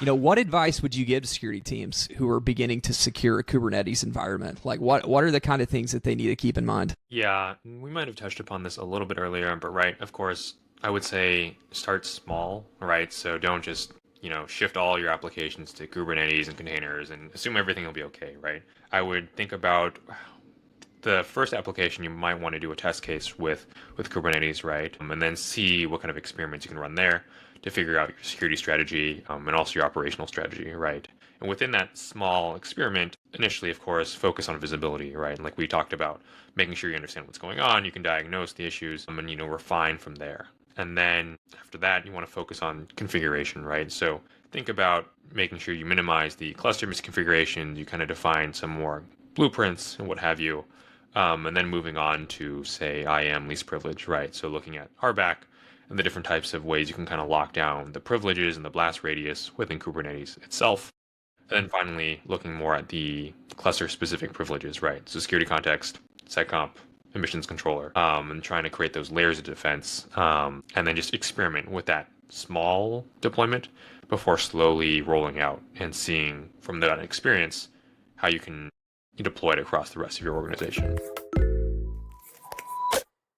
What advice would you give to security teams who are beginning to secure a Kubernetes environment? Like, what are the kind of things that they need to keep in mind? Yeah, we might have touched upon this a little bit earlier, but right, of course, I would say start small, right? So don't just, shift all your applications to Kubernetes and containers and assume everything will be okay, right? I would think about the first application. You might want to do a test case with Kubernetes, right? And then see what kind of experiments you can run there to figure out your security strategy, and also your operational strategy, right? And within that small experiment, initially, of course, focus on visibility, right? And like we talked about, making sure you understand what's going on, you can diagnose the issues, and refine from there. And then after that, you want to focus on configuration, right? So think about making sure you minimize the cluster misconfigurations, you kind of define some more blueprints and what have you. And then moving on to, say, IAM least privilege, right? So looking at RBAC and the different types of ways you can kind of lock down the privileges and the blast radius within Kubernetes itself. And then finally, looking more at the cluster-specific privileges, right? So security context, seccomp, emissions controller, and trying to create those layers of defense, and then just experiment with that small deployment before slowly rolling out and seeing from that experience how you can deploy it across the rest of your organization.